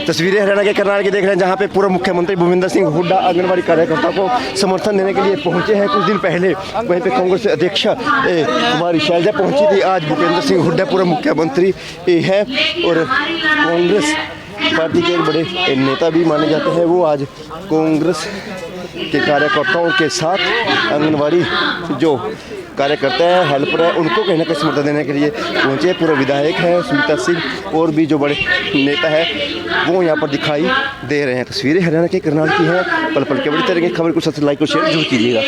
तस्वीरें हरियाणा के करनाल की देख रहे हैं, जहां पे पूर्व मुख्यमंत्री भूपेंद्र सिंह हुड्डा आंगनबाड़ी कार्यकर्ता को समर्थन देने के लिए पहुंचे हैं। कुछ दिन पहले वहीं पे कांग्रेस अध्यक्ष कुमारी शैलजा पहुंची थी। आज भूपेंद्र सिंह हुड्डा पूर्व मुख्यमंत्री हैं और कांग्रेस पार्टी के एक बड़े नेता भी माने जाते हैं। वो आज कांग्रेस के कार्यकर्ताओं के साथ आंगनबाड़ी जो कार्यकर्ता है, हेल्पर है, उनको कहीं ना कहीं समर्थन देने के लिए पहुंचे। पूर्व विधायक है सुनीता सिंह और भी जो बड़े नेता है वो यहाँ पर दिखाई दे रहे हैं। तस्वीरें हरियाणा के करनाल की हैं। पल पल के बड़ी तरह की खबर को सबसे लाइक और शेयर जरूर कीजिएगा।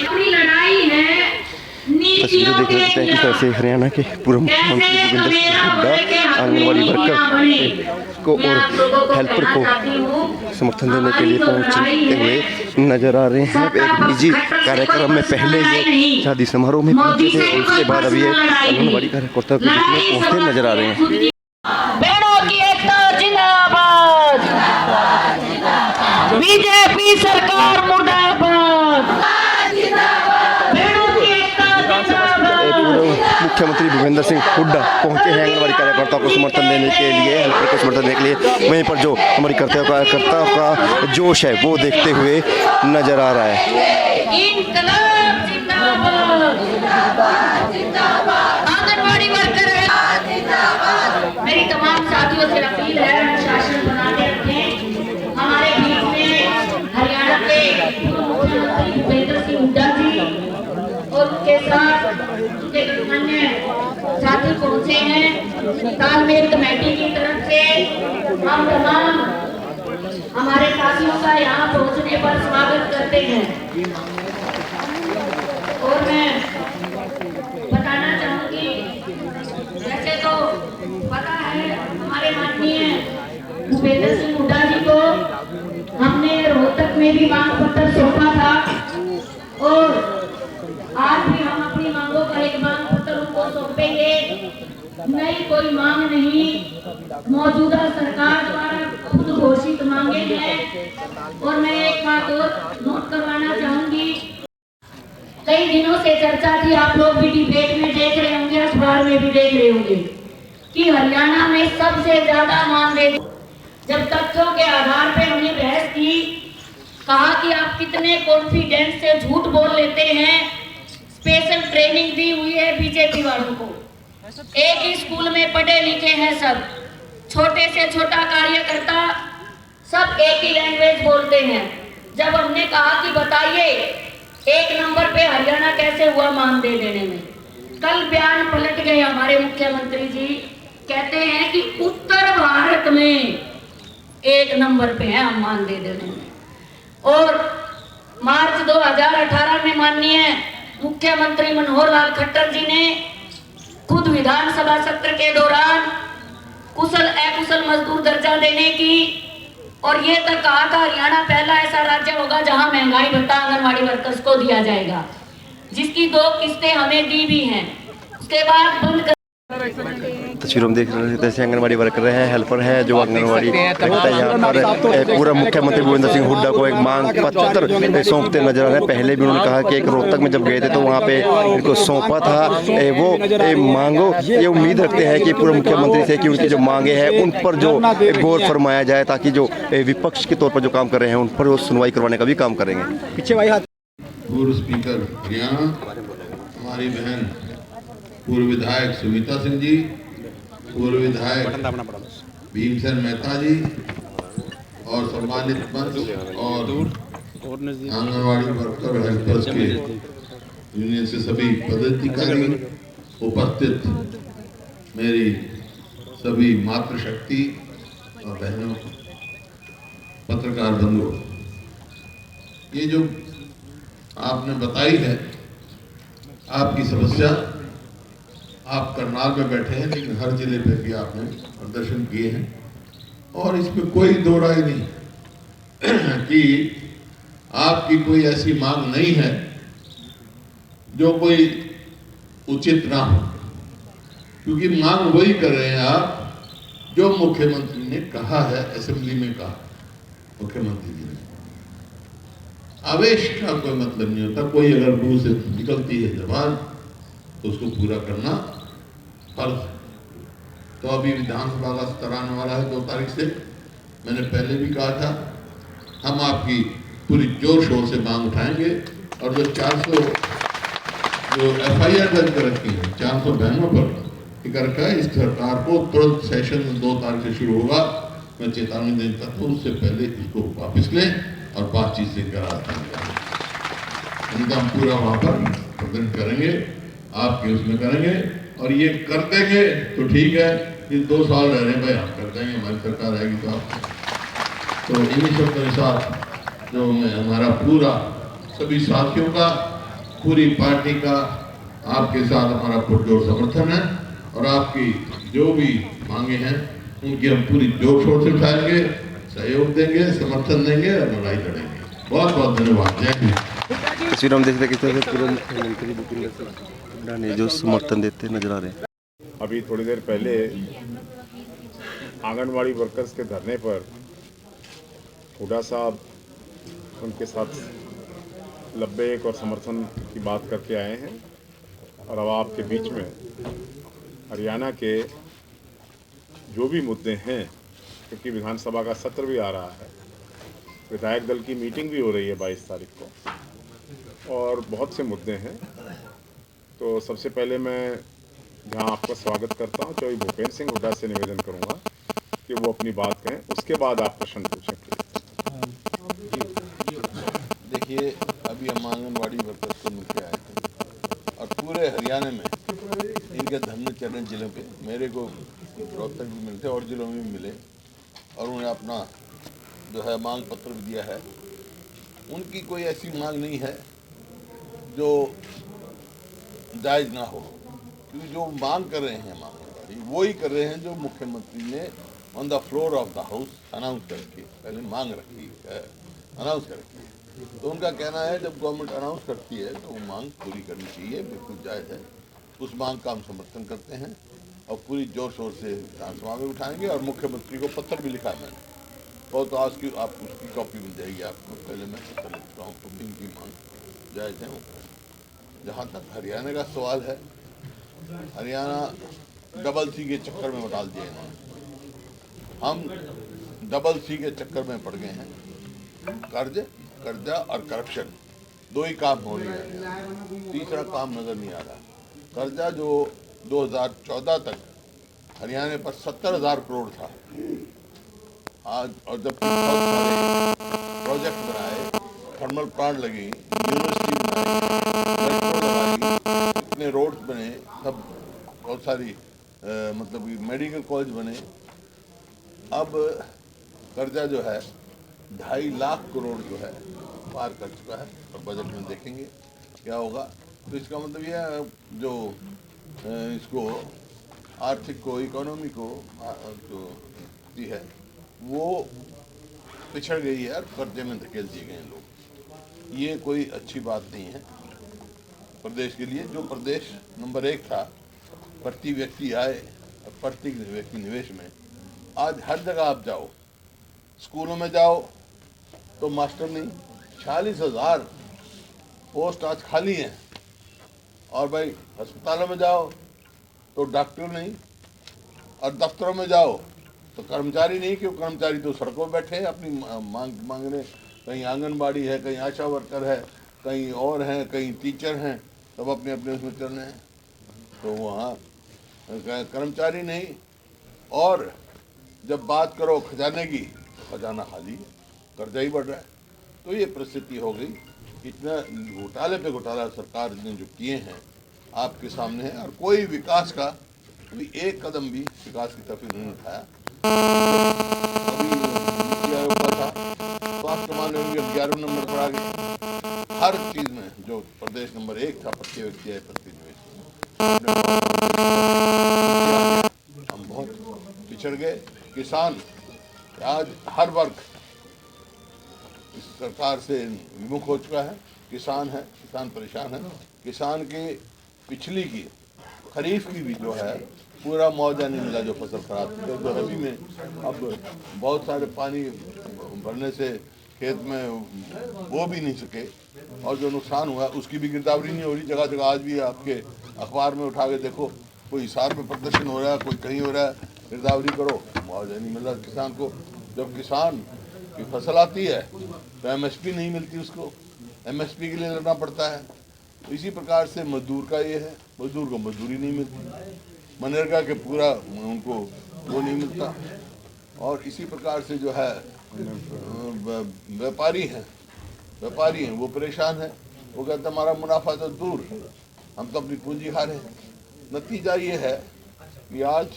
तस्वीरें देख रहे हैं किस तरह से हरियाणा के पूर्व मुख्यमंत्री भूपेंद्र सिंह हुड्डा आंगनबाड़ी वर्कर को और हेल्पर को समर्थन देने के लिए पहुंचते हुए नजर आ रहे हैं। एक निजी कार्यक्रम में पहले ये शादी समारोह में पहुंचे थे और उसके बाद अभी ये आंगनबाड़ी कार्यकर्ता के बीच में पहुंचते नजर आ रहे हैं। बीजेपी सरकार मुर्दाबाद। मुख्यमंत्री भूपेंद्र सिंह हुड्डा पहुंचे हैं आंगनबाड़ी कार्यकर्ताओं को समर्थन देने के लिए, हेल्पर को समर्थन देने के लिए। वहीं पर जो हमारी कार्यकर्ता का जोश है वो देखते हुए नजर आ रहा है। आंगनबाड़ी वर्कर मेरी तमाम साथियों से अपील है, अनुशासन बनाते रखें। हमारे बीच में हरियाणा के मुख्यमंत्री भूपेंद्र सिंह हुड्डा जी और उनके साथ उनके अन्य साथी पहुंचे हैं। तालमेल कमेटी की तरफ से हम तमाम हमारे साथियों का यहाँ पहुंचने पर स्वागत करते हैं। और मैं बताना चाहूंगी, वैसे तो पता है हमारे माननीय भूपेंद्र सिंह हुड्डा जी को हमने रोहतक में भी मांग पत्र सौंपा था और आज भी हम अपनी मांगों का एक मांग पत्र उनको सौंपेंगे। नई कोई मांग नहीं, मौजूदा सरकार द्वारा खुद घोषित मांगे हैं। और मैं एक बात और नोट करवाना चाहूंगी, कई दिनों से चर्चा थी, आप लोग भी डिबेट में देख रहे होंगे, अखबार में भी देख रहे होंगे कि हरियाणा में सबसे ज्यादा मानदेय। जब तथ्यों के आधार पर हमने बहस की, कहा कि आप कितने कॉन्फिडेंस से झूठ बोल लेते हैं। स्पेशल ट्रेनिंग दी हुई है बीजेपी वालों को, एक ही स्कूल में पढ़े लिखे हैं सब, छोटे से छोटा कार्यकर्ता सब एक ही लैंग्वेज बोलते हैं। जब हमने कहा कि बताइए एक नंबर पे हरियाणा कैसे हुआ मानदेय देने में, कल बयान पलट गए हमारे मुख्यमंत्री जी, कहते हैं कि उत्तर भारत में एक नंबर पे है हम मानदेय देने में। और मार्च 2018 में माननीय मुख्यमंत्री मनोहर लाल खट्टर जी ने खुद विधानसभा सत्र के दौरान कुशल अकुशल मजदूर दर्जा देने की और ये तक कहा था हरियाणा पहला ऐसा राज्य होगा जहां महंगाई भत्ता आंगनबाड़ी वर्कर्स को दिया जाएगा, जिसकी 2 किस्तें हमें दी भी हैं। उसके बाद बंद तस्वीरों में देख रहे हैं जैसे आंगनबाड़ी वर्कर है, हेल्पर है, जो आंगनबाड़ी करता है। यहाँ पर पूरा मुख्यमंत्री भूपेंद्र सिंह हुड्डा को एक मांग पत्र सौंपते नजर आ रहे हैं। पहले भी उन्होंने कहा कि एक रोहतक में जब गए थे तो वहाँ पे इनको सौंपा था। वो मांगो ये उम्मीद रखते हैं कि पूर्व मुख्यमंत्री से कि उनकी जो मांगे हैं उन पर जो गौर फरमाया जाए, ताकि जो विपक्ष के तौर पर जो काम कर रहे हैं उन पर वो सुनवाई करवाने का भी काम करेंगे। पीछे भाई हाथ। पूर्व स्पीकर हरियाणा हमारी बहन पूर्व विधायक सुनीता सिंह जी, पूर्व विधायक भीमसेन मेहता जी और सम्मानित मंच और आंगनबाड़ी वर्कर हेल्पर्स के यूनियन से सभी पदाधिकारी, उपस्थित मेरी सभी मातृशक्ति और बहनों, पत्रकार बंधुओं, ये जो आपने बताई है आपकी समस्या, आप करनाल में बैठे हैं लेकिन हर जिले पे भी आपने प्रदर्शन किए हैं और इसमें कोई दो राय नहीं कि आपकी कोई ऐसी मांग नहीं है जो कोई उचित ना हो, क्योंकि मांग वही कर रहे हैं आप जो मुख्यमंत्री ने कहा है, असेंबली में कहा मुख्यमंत्री जी ने। आवेश का कोई मतलब नहीं होता, कोई अगर मुंह से निकलती है जबान तो उसको पूरा करना फर्ज है। तो अभी विधानसभा का सत्र आने वाला है 2 तारीख से। मैंने पहले भी कहा था हम आपकी पूरी जोर शोर से मांग उठाएंगे और जो 400 जो FIR दर्ज कर रखी है 400 बहनों पर कर रखा है, इस सरकार को तुरंत सेशन 2 तारीख से शुरू होगा। मैं चेतावनी देता हूँ उससे पहले इसको वापस लें और बातचीत से करा इनका हम पूरा वहाँ पर प्रदर्शन करेंगे, आपके उसमें करेंगे और ये कर देंगे तो ठीक है। ये 2 साल रह रहे हैं भाई, हम कर देंगे, हमारी सरकार आएगी तो आप तो इन्हीं सब के साथ जो मैं हमारा पूरा सभी साथियों का पूरी पार्टी का आपके साथ हमारा पुरजोर समर्थन है और आपकी जो भी मांगे हैं उनकी हम पूरी जोर शोर से उठाएंगे, सहयोग देंगे, समर्थन देंगे और लड़ाई लड़ेंगे। बहुत बहुत धन्यवाद। जय हिंद। तस्वीर हम देख रहे हैं पूर्व मुख्यमंत्री भूपेंद्र सिंह हुड्डा ने जो समर्थन देते नजर आ रहे हैं। अभी थोड़ी देर पहले आंगनवाड़ी वर्कर्स के धरने पर हुड्डा साहब उनके साथ लब्बैक और समर्थन की बात करके आए हैं और अब आपके बीच में हरियाणा के जो भी मुद्दे हैं, क्योंकि विधानसभा का सत्र भी आ रहा है, विधायक दल की मीटिंग भी हो रही है 22 तारीख को और बहुत से मुद्दे हैं। तो सबसे पहले मैं जहां आपका स्वागत करता हूं तो भूपेंद्र सिंह हुड्डा से निवेदन करूंगा कि वो अपनी बात कहें, उसके बाद आप प्रश्न पूछें। देखिए, अभी हम आंगनबाड़ी वर्कर्स को मिलकर आए थे और पूरे हरियाणा में इनके धरने चल रहे जिलों पे मेरे को रोहतक भी मिलते और जिलों में भी मिले और उन्होंने अपना जो है मांग पत्र भी दिया है। उनकी कोई ऐसी मांग नहीं है जो जायज़ ना हो, क्योंकि जो मांग कर रहे हैं आंगनबाड़ी वो ही कर रहे हैं जो मुख्यमंत्री ने on the floor of the house announce करके पहले मांग रखी है, अनाउंस करके। तो उनका कहना है जब गवर्नमेंट अनाउंस करती है तो वो मांग पूरी करनी चाहिए, बिल्कुल जायज़ है। उस मांग का हम समर्थन करते हैं और पूरी जोर शोर से विधानसभा में उठाएंगे और मुख्यमंत्री को पत्र भी लिखा है मैंने, बहुत आज की आप उसकी कॉपी मिल जाएगी आपको। पहले मैं पत्र लिखता हूँ तो इनकी मांग जायज़ है। जहाँ तक हरियाणा का सवाल है, हरियाणा डबल सी के चक्कर में डाल दिया इन्होंने। हम डबल सी के चक्कर में पड़ गए हैं। कर्जा और करप्शन 2 ही काम हो रही है, तीसरा काम नजर नहीं आ रहा। कर्जा जो 2014 तक हरियाणा पर 70,000 करोड़ था आज, और जब बहुत सारे प्रोजेक्ट बनाए, थर्मल प्लांट लगी, यूनिवर्सिटी बनाई, मेट्रो लगाई, इतने रोड्स बने, सब बहुत सारी मतलब मेडिकल कॉलेज बने। अब कर्जा जो है 2.5 लाख करोड़ जो है पार कर चुका है और बजट में देखेंगे क्या होगा। तो इसका मतलब यह है जो इसको आर्थिक को, इकोनॉमी को जो दी है वो पिछड़ गई है और कर्जे में धकेल दिए गए हैं लोग। ये कोई अच्छी बात नहीं है प्रदेश के लिए। जो प्रदेश नंबर 1 था प्रति व्यक्ति आय और प्रति व्यक्ति निवेश में, आज हर जगह आप जाओ, स्कूलों में जाओ तो मास्टर नहीं, 46,000 पोस्ट आज खाली हैं। और भाई अस्पतालों में जाओ तो डॉक्टर नहीं, और दफ्तरों में जाओ तो कर्मचारी नहीं, क्यों कर्मचारी तो सड़कों पर बैठे हैं अपनी मांगने। कहीं आंगनबाड़ी है, कहीं आशा वर्कर है, कहीं और हैं, कहीं टीचर हैं, सब अपने अपने उसमें चल रहे हैं। तो वहाँ कर्मचारी नहीं। और जब बात करो खजाने की, खजाना खाली, कर्जा ही बढ़ रहा है। तो ये परिस्थिति हो गई। इतना घोटाले पे घोटाला सरकार ने जो किए हैं आपके सामने है, और कोई विकास का अभी एक कदम भी विकास की तरफ नहीं उठाया। अभी नीति आयोग का था, स्वास्थ्य मामले में 11वें नंबर पर आ गए। हर चीज में जो प्रदेश नंबर 1 था प्रति व्यक्ति आय प्रति निवेश, हम बहुत पिछड़ गए। किसान आज हर वर्ग इस सरकार से विमुख हो चुका है। किसान है, किसान परेशान है। किसान के पिछली की खरीफ की भी जो है पूरा मुआवजा नहीं मिला जो फसल खराब थी। तो रबी में अब बहुत सारे पानी भरने से खेत में वो भी नहीं सके, और जो नुकसान हुआ उसकी भी गिरदावरी नहीं हो रही। जगह जगह आज भी आपके अखबार में उठा के देखो, कोई हिसार में प्रदर्शन हो रहा है, कोई कहीं हो रहा है। गिरदावरी करो, मुआवजा नहीं मिल रहा किसान को। जब किसान की फसल आती है तो एमएसपी नहीं मिलती, उसको एमएसपी के लिए लड़ना पड़ता है। तो इसी प्रकार से मजदूर का ये है, मजदूर को मजदूरी नहीं मिलती, मनरेगा के पूरा उनको वो नहीं मिलता। और इसी प्रकार से जो है व्यापारी हैं वो परेशान हैं, वो कहते हैं हमारा मुनाफा तो दूर, हम तो अपनी पूंजी खा रहे हैं। नतीजा ये है कि आज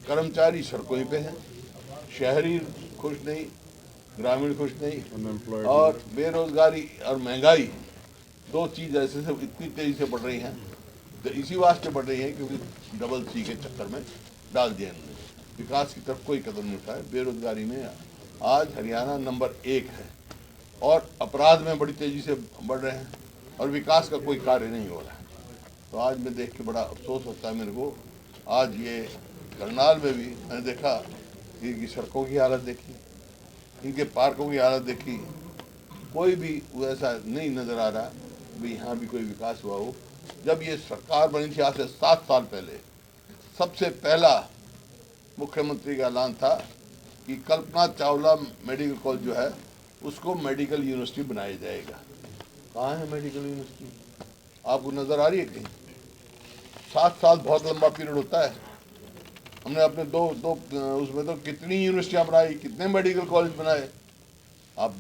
कर्मचारी सड़कों पे हैं, शहरी खुश नहीं, ग्रामीण खुश नहीं, और बेरोजगारी और महंगाई दो चीज़ ऐसे सब इतनी तेजी से बढ़ रही हैं, तो इसी वास्ते बढ़ रही हैं क्योंकि डबल सी के चक्कर में डाल दिया इन्होंने, विकास की तरफ कोई कदम नहीं उठाया। बेरोजगारी में आज हरियाणा नंबर 1 है और अपराध में बड़ी तेजी से बढ़ रहे हैं और विकास का कोई कार्य नहीं हो रहा है। तो आज मैं देख के बड़ा अफसोस होता है मेरे को। आज ये करनाल में भी मैंने देखा कि इनकी सड़कों की हालत देखी, इनके पार्कों की हालत देखी, कोई भी ऐसा नहीं नज़र आ रहा भी यहाँ भी कोई विकास हुआ हो। जब ये सरकार बनी थी आज से 7 साल पहले, सबसे पहला मुख्यमंत्री का ऐलान था कि कल्पना चावला मेडिकल कॉलेज जो है उसको मेडिकल यूनिवर्सिटी बनाया जाएगा। कहाँ है मेडिकल यूनिवर्सिटी? आपको नज़र आ रही है कहीं? 7 साल बहुत लंबा पीरियड होता है। हमने अपने दो उसमें तो कितनी यूनिवर्सिटियाँ बनाई, कितने मेडिकल कॉलेज बनाए। आप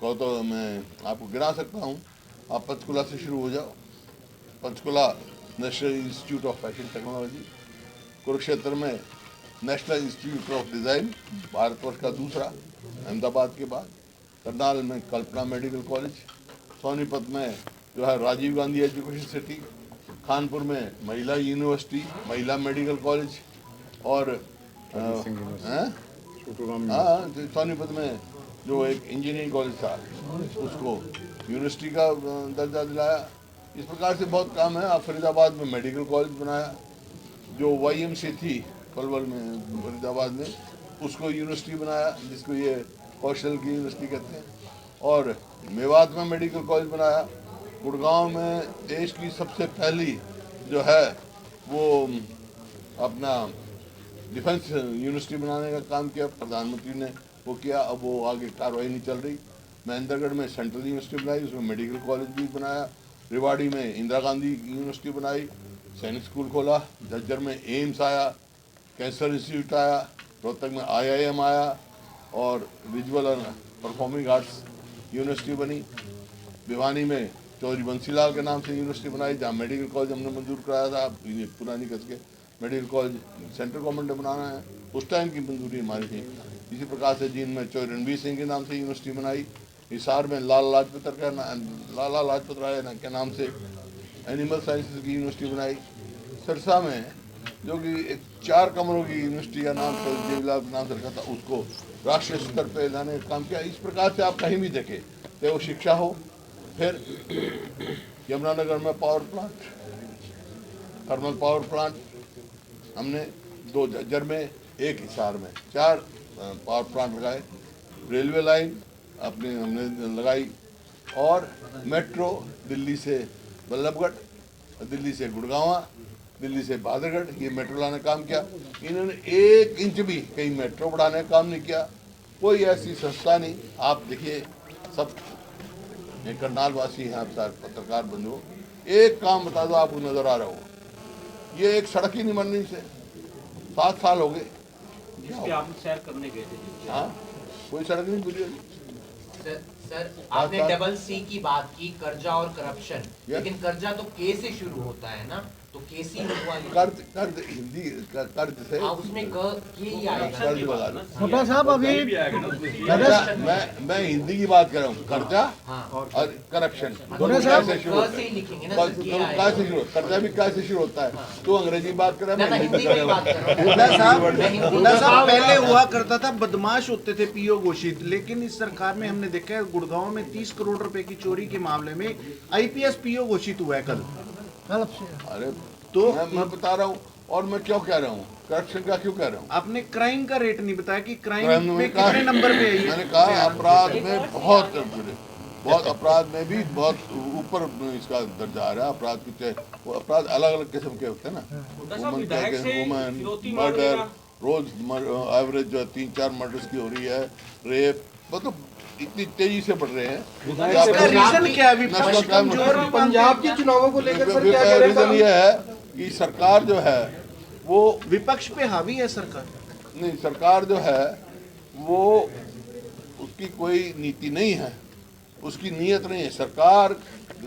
कहो तो मैं आपको गिरा सकता हूँ। आप पंचकुला से शुरू हो जाओ, Panchkula national institute of fashion technology, Kurukshetra में national institute of design, Bharatvarsh का दूसरा अहमदाबाद के बाद, करनाल में कल्पना मेडिकल कॉलेज, सोनीपत में जो है राजीव गांधी एजुकेशन सिटी, कानपुर में महिला यूनिवर्सिटी, महिला मेडिकल कॉलेज, और सोनीपत में जो एक इंजीनियरिंग कॉलेज था उसको यूनिवर्सिटी का दर्जा दिलाया। इस प्रकार से बहुत काम है। फरीदाबाद में मेडिकल कॉलेज बनाया, जो YMC थी पलवल में फरीदाबाद में, उसको यूनिवर्सिटी बनाया जिसको ये कौशल की यूनिवर्सिटी कहते हैं। और मेवात में मेडिकल कॉलेज बनाया। गुड़गांव में देश की सबसे पहली जो है वो अपना डिफेंस यूनिवर्सिटी बनाने का काम किया, प्रधानमंत्री ने वो किया। अब वो आगे कार्रवाई नहीं चल रही। महेंद्रगढ़ में सेंट्रल यूनिवर्सिटी बनाई, उसमें मेडिकल कॉलेज भी बनाया। रेवाड़ी में इंदिरा गांधी यूनिवर्सिटी बनाई, सैनिक स्कूल खोला। झज्जर में एम्स आया, कैंसर इंस्टीट्यूट आया, रोहतक में IIM आया, और विजुअल और परफॉर्मिंग आर्ट्स यूनिवर्सिटी बनी। भिवानी में चौधरी बंसीलाल के नाम से यूनिवर्सिटी बनाई, जहाँ मेडिकल कॉलेज हमने मंजूर कराया था। पुरानी कस के मेडिकल कॉलेज सेंट्रल गवर्नमेंट ने बनाना है, उस टाइम की मंजूरी हमारी थी। इसी प्रकार से जींद में चौधरी रणवीर सिंह के नाम से यूनिवर्सिटी बनाई। हिसार में लाला लाजपत राय के नाम से एनिमल साइंसेज की यूनिवर्सिटी बनाई। सिरसा में जो कि एक 4 कमरों की यूनिवर्सिटी का नाम देवीलाल के नाम से रखा था, उसको राष्ट्रीय स्तर पर लाने का काम किया। इस प्रकार से आप कहीं भी देखें, चाहे वो शिक्षा हो, फिर यमुनानगर में power plant, thermal power plant हमने 2 झज्जर में, 1 हिसार में, 4 पावर प्लांट लगाए। रेलवे लाइन अपने हमने लगाई, और मेट्रो दिल्ली से बल्लभगढ़, दिल्ली से गुड़गांव, दिल्ली से बहादुरगढ़, ये मेट्रो लाने का काम किया। इन्होंने 1 इंच भी कहीं मेट्रो बढ़ाने का काम नहीं किया। कोई ऐसी संस्था नहीं। आप देखिए, सब करनाल वासी हैं, आप सारे पत्रकार बंधु, एक काम बता दो आपको नजर आ रहा हो, ये एक सड़क ही नहीं बनने से 7 साल हो गए। आप सैर करने गए थे? हाँ, कोई सड़क नहीं बुरी। सर आपने डबल C की बात की, कर्जा और करप्शन, लेकिन कर्जा तो K से शुरू होता है ना, तो KC हुआ कर्ज हिंदी कर्ज से उसमें ही आएगा। छोटा साहब अभी मैं हिंदी की बात कर रहा हूँ। कर्जा और करप्शन दोनों कैसे शुरू होता है? कर्जा भी कैसे शुरू होता है? तो अंग्रेजी बात कर रहा है, मैं हिंदी में बात कर रहा हूँ। पहले हुआ करता था, बदमाश होते थे PO घोषित, लेकिन इस सरकार में हमने देखा है गुड़गांव में 30 करोड़ रुपए की चोरी के मामले में IPS PO घोषित हुआ है कल। अरे तो मैं बता रहा हूँ, और मैं क्यों कह रहा हूँ, करप्शन का क्यों कह रहा हूँ? आपने क्राइम का रेट नहीं बताया कि क्राइम में कितने नंबर पे है। मैंने कहा अपराध में बहुत अपराध में भी बहुत ऊपर इसका दर्जा आ रहा है। अपराध के वो अपराध अलग अलग किस्म के होते हैं ना, वुमन मर्डर, रोज एवरेज जो 3-4 मर्डर्स की हो रही है, रेप, मतलब इतनी तेजी से बढ़ रहे हैं। इसका रीजन क्या है? विपक्ष कमजोर पंजाब के चुनावों को लेकर सर क्या कह रीजन ये है कि सरकार जो है वो विपक्ष पे हावी है सरकार। नहीं, सरकार जो है वो उसकी कोई नीति नहीं है, उसकी नीयत नहीं है। सरकार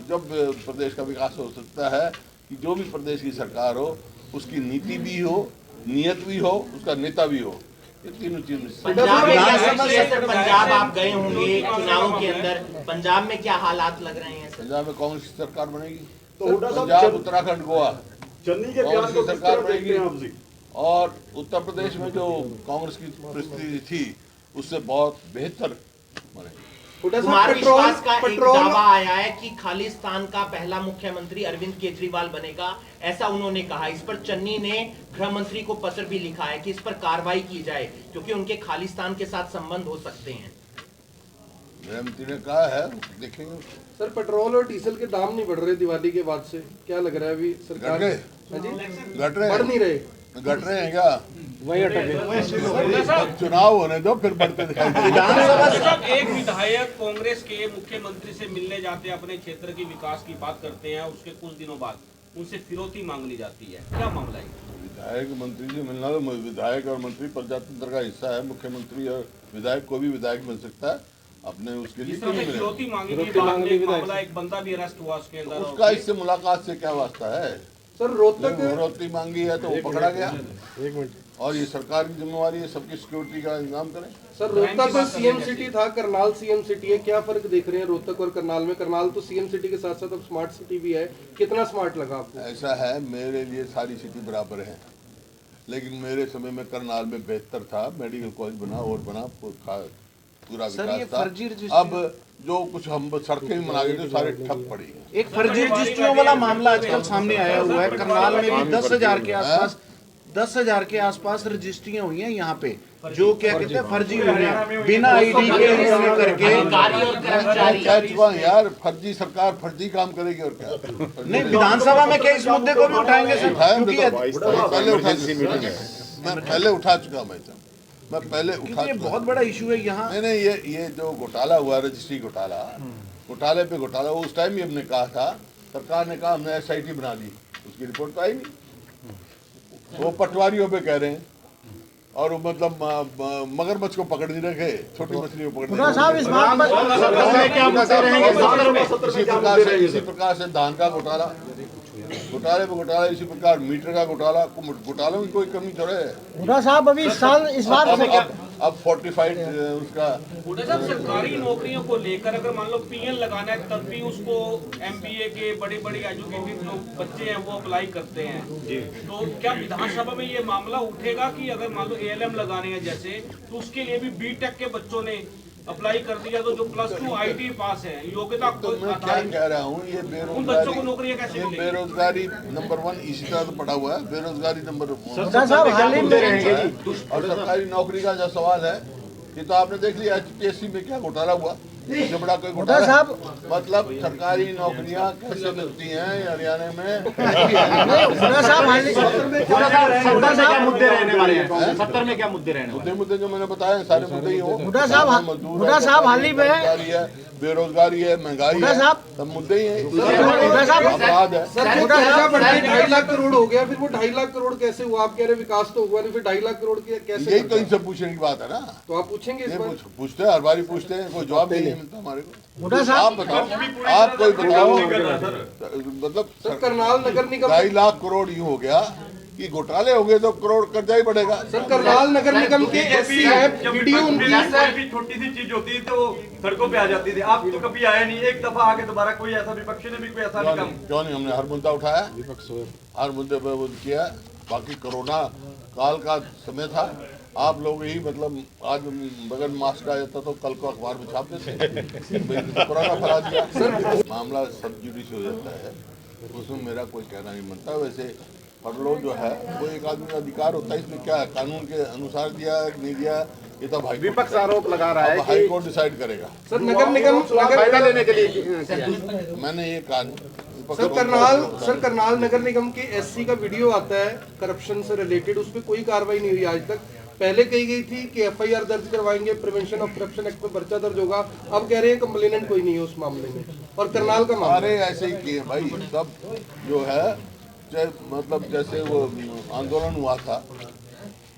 जब प्रदेश का विकास हो सकता है कि जो भी प्रदेश की सरकार हो उसकी नीति भी हो, नीयत भी हो, उसका नेता भी हो, ये तीनों चीजें। पंजाब आप गए होंगे चुनावों के अंदर, पंजाब में क्या हालात लग रहे हैं? पंजाब में कांग्रेस की सरकार बनेगी, तो पंजाब, उत्तराखंड, गोवा कांग्रेस की सरकार बनेगी। और उत्तर प्रदेश में जो कांग्रेस की परिस्थिति थी उससे बहुत बेहतर बनेगी। कुमार विश्वास का एक दावा आया है कि खालिस्तान का पहला मुख्यमंत्री अरविंद केजरीवाल बनेगा, ऐसा उन्होंने कहा। इस पर चन्नी ने गृह मंत्री को पत्र भी लिखा है कि इस पर कार्रवाई की जाए क्योंकि उनके खालिस्तान के साथ संबंध हो सकते हैं। गृह मंत्री ने कहा है, देखेंगे। सर पेट्रोल और डीजल के दाम नहीं बढ़ रहे दिवाली के बाद से, क्या लग रहा है अभी सरकार? घट रहे बढ़ नहीं रहे, घट रहे हैं क्या? वही अटके। चुनाव होने दो फिर बढ़ते दिखाई साहब, एक विधायक कांग्रेस के मुख्यमंत्री से मिलने जाते हैं, अपने क्षेत्र के विकास की बात करते हैं, उसके कुछ दिनों बाद उनसे फिरौती मांग ली जाती है, क्या मामला है? विधायक मंत्री से मिलना, तो विधायक और मंत्री प्रजातंत्र का हिस्सा है। मुख्यमंत्री और विधायक, कोई भी विधायक बन सकता है, अपने उसके लिए फिरौती मांगी गई, बाद में एक मामला, एक बंदा भी अरेस्ट हुआ उसके अंदर। उसका इससे मुलाकात से क्या वास्ता है? सर रोहतक फिरौती मांगी है तो वो पकड़ा गया। एक मिनट, और ये सरकार की जिम्मेवारी है, सबकी सिक्योरिटी का इंतजाम करें। सर रोहतक में सीएम सिटी था, करनाल सीएम सिटी है, क्या फर्क देख रहे हैं रोहतक और करनाल में? करनाल तो सीएम सिटी के साथ साथ अब स्मार्ट सिटी भी है, कितना स्मार्ट लगा आपको? ऐसा है, मेरे लिए सारी सिटी बराबर है, लेकिन मेरे समय में करनाल में बेहतर था, मेडिकल कॉलेज बना और बना, पूरा विकास था। अब जो कुछ हम सड़कें भी बना गए थे सारे ठप पड़ी हैं। एक फर्जी रजिस्ट्रियों वाला मामला आजकल सामने आया हुआ है। करनाल में भी 10,000 के आसपास रजिस्ट्रियां हुई हैं यहाँ पे, जो क्या कहते हैं फर्जी हुई हैं, बिना आईडी के उन्होंने करके। क्या चुका यार, फर्जी सरकार फर्जी काम करेगी और क्या? नहीं, विधानसभा में क्या इस मुद्दे को भी उठाएंगे सर? मैं पहले उठा चुका, मैं पहले उठा चुका। बहुत बड़ा इशू है यहाँ। नहीं, ये जो घोटाला हुआ, रजिस्ट्री घोटाला, घोटाले पे घोटाला, उस टाइम भी हमने कहा था, सरकार ने कहा हमने SIT बना दी, उसकी रिपोर्ट तो आई नहीं। वो पटवारियों पे कह रहे हैं, और मतलब मगरमच्छ को पकड़ नहीं रखे, छोटी मछली को पकड़ नहीं रखे। इसी प्रकार से धान का घोटाला, घोटाले पे घोटाला, इसी प्रकार मीटर का घोटाला, घोटालों की कोई कमी थोड़े है। हुड्डा साहब अभी साल इस बार अब 45 उसका। हुड्डा साहब, सरकारी नौकरियों को लेकर अगर मान लो PN लगाना है तब भी उसको MBA के बड़े एजुकेटेड जो बच्चे हैं वो अप्लाई करते हैं, तो क्या विधानसभा में ये मामला उठेगा कि अगर मान लो ALM लगाने हैं जैसे, तो उसके लिए भी B.Tech के बच्चों ने अप्लाई कर दिया, तो जो +2 IT पास है, योग्यता तो मैं क्या कह रहा हूँ, ये उन बच्चों को नौकरियां कैसे ये मिलेंगी? बेरोजगारी नंबर 1 इसी तरह तो पड़ा हुआ है, बेरोजगारी नंबर 1। और सरकारी नौकरी का जो सवाल है, ये तो आपने देख लिया HPSC में क्या घोटाला हुआ, इससे बड़ा कोई घोटाला। मतलब सरकारी नौकरियां कैसे मिलती हैं हरियाणा में? मुद्दे रहने वाले हैं 70 में, क्या मुद्दे रहने? मुद्दे जो मैंने बताए सारे मुद्दे ही हो। हुड्डा साहब हाल ही में बेरोजगारी है, महंगाई है, सब मुद्दे ही हैं। अपराध है। सर 2.5 लाख करोड़ हो गया, फिर वो 2.5 लाख करोड़ कैसे हुआ? आप कह रहे विकास तो हुआ नहीं, फिर 2.5 लाख करोड़ की कैसे? यही तो इनसे पूछने की बात है ना, तो आप पूछेंगे इस बार? पूछते हैं, हर बारी पूछते हैं, कोई जवाब नहीं मिलता हमारे को। आप बताओ, आप कोई बताओ, मतलब सर करनाल नगर निगम 2.5 लाख करोड़ यूँ हो गया कि घोटाले हो गए तो करोड़ कर्जा ही बढ़ेगा। सर करनाल नगर निगम के SC है, वीडियो उनकी भी छोटी सी चीज होती तो सड़कों पे आ जाती थी, आप तो कभी आए नहीं, एक दफा आके दोबारा कोई ऐसा विपक्ष ने भी कोई ऐसा नहीं काम। क्यों नहीं, हमने हर मुद्दा उठाया, हर मुद्दे पे वो किया। बाकी कोरोना काल का समय था, आप लोग ही मतलब आज बगैर मास्क आ जाता तो कल को अखबार में छाप देते, कोरोना फैला दिया। मामला सब जुडिश हो जाता है, उसमें मेरा कोई कहना नहीं बनता। वैसे फरलो जो है वो एक आदमी का अधिकार होता है, इसमें क्या है, कानून के अनुसार दिया नहीं दिया ये तो भाई विपक्ष आरोप लगा रहा है हाई कोर्ट डिसाइड करेगा। सर नगर निगम फायदा लेने के लिए मैंने ये कहा सर करनाल नगर निगम के एससी का वीडियो आता है करप्शन से रिलेटेड, उस पर कोई कार्रवाई नहीं हुई आज तक। पहले कही गई थी कि एफआईआर दर्ज करवाएंगे, प्रिवेंशन ऑफ करप्शन एक्ट में पर्चा दर्ज होगा, अब कह रहे हैं कंप्लेनेंट कोई नहीं है उस मामले में। और करनाल का मामला अरे ऐसे ही किए भाई सब जो है, मतलब जैसे वो आंदोलन हुआ था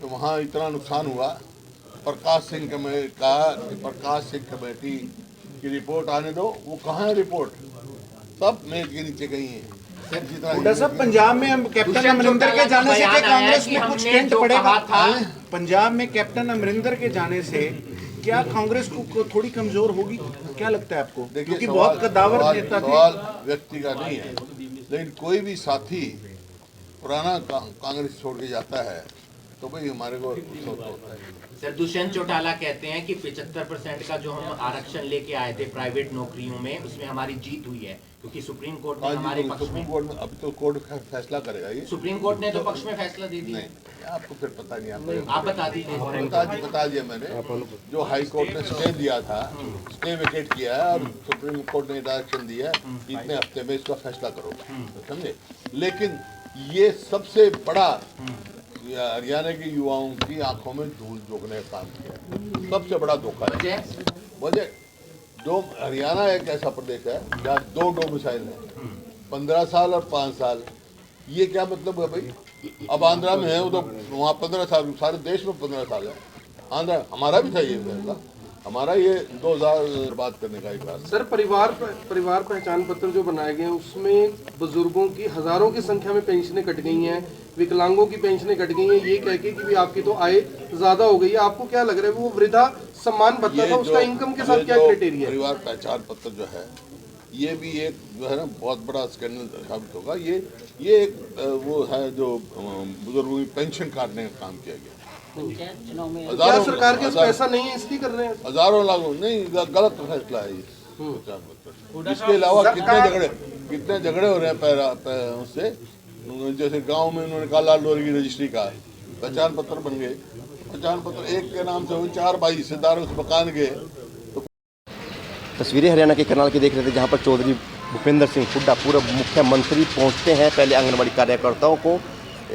तो वहाँ इतना नुकसान हुआ, प्रकाश सिंह कमेटी की रिपोर्ट आने दो, वो कहाँ है रिपोर्ट, सब मेज के नीचे गई है। हुड्डा साहब पंजाब में कैप्टन अमरिंदर के जाने से क्या कांग्रेस में कुछ टेंट पड़ेगा? पंजाब में कैप्टन अमरिंदर के जाने से क्या कांग्रेस को थोड़ी कमजोर होगी, क्या लगता है आपको? देखिए बहुत कद्दावर नेता थे। सवाल व्यक्ति का नहीं है, लेकिन कोई भी साथी पुराना कांग्रेस छोड़ के जाता है तो भाई हमारे को अफसोस होता है। सर दुष्यंत चौटाला कहते हैं कि 75% का जो हम आरक्षण लेके आए थे प्राइवेट नौकरियों में, उसमें हमारी जीत हुई है क्योंकि सुप्रीम कोर्ट ने हमारे पक्ष में, सुप्रीम कोर्ट में अभी तो कोर्ट फैसला करेगा ये। सुप्रीम कोर्ट ने तो पक्ष में फैसला दे दिया। नहीं आपको फिर पता नहीं, आप बता दीजिए। बता दिया मैंने, जो हाई कोर्ट ने स्टे दिया था, स्टे वेकेट किया है और सुप्रीम कोर्ट ने डायरेक्शन दिया इतने हफ्ते में इसका फैसला करो, समझे। लेकिन ये सबसे बड़ा हरियाणा के युवाओं की आंखों में धूल झोंकने का काम किया, सबसे बड़ा धोखा है। वजह जो हरियाणा एक ऐसा प्रदेश है जहाँ 2 डोमिसाइल है, 15 साल और 5 साल, ये क्या मतलब है भाई? अब आंध्रा में है वो तो वहाँ 15 साल, सारे देश में 15 साल है। आंध्रा हमारा भी था ये फैसला, हमारा ये 2000 बात करने का एक बात। सर परिवार पहचान पत्र जो बनाए गए हैं उसमें बुजुर्गों की हजारों की संख्या में पेंशनें कट गई हैं, विकलांगों की पेंशनें कट गई हैं, ये कह के कि भी आपकी तो आय ज्यादा हो गई है। आपको क्या लग रहा है वो वृद्धा सम्मान भत्ता था, उसका इनकम के साथ क्या क्राइटेरिया है? परिवार पहचान पत्र जो है ये भी एक जो है ना बहुत बड़ा स्कैंडल साबित होगा। ये एक वो है जो बुजुर्गों की पेंशन काटने का काम किया गया। क्या सरकार के पैसा नहीं है इसलिए कर रहे हैं? हजारों लाखों नहीं, गलत फैसला है ये। इसके अलावा कितने झगड़े हो रहे हैं उससे, जैसे गांव में उन्होंने कहा लाल डोरी की रजिस्ट्री का पहचान पत्र बन गए, पहचान पत्र एक के नाम से 4 भाई हिस्सेदारों से मकान गए। तस्वीरें हरियाणा के करनाल की देख रहे थे, जहां पर चौधरी भूपेंद्र सिंह हुड्डा पूर्व मुख्यमंत्री पहुंचते हैं पहले आंगनबाड़ी कार्यकर्ताओं को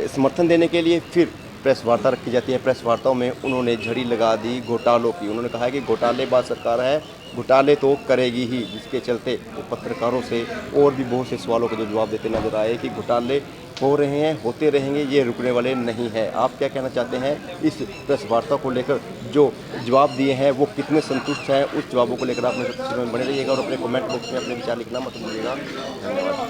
समर्थन देने के लिए, फिर प्रेस वार्ता रखी जाती है। प्रेस वार्ताओं में उन्होंने झड़ी लगा दी घोटालों की। उन्होंने कहा कि घोटालेबाज सरकार है, घोटाले तो करेगी ही, जिसके चलते वो पत्रकारों से और भी बहुत से सवालों के जो जवाब देते नजर आए कि घोटाले हो रहे हैं, होते रहेंगे, ये रुकने वाले नहीं हैं। आप क्या कहना चाहते हैं इस प्रेस वार्ता को लेकर? जो जवाब दिए हैं वो कितने संतुष्ट हैं, उस जवाबों को लेकर आप मेरे तस्वीरों में बने रहिएगा और अपने कमेंट बॉक्स में अपने विचार लिखना मत भूलिएगा। धन्यवाद।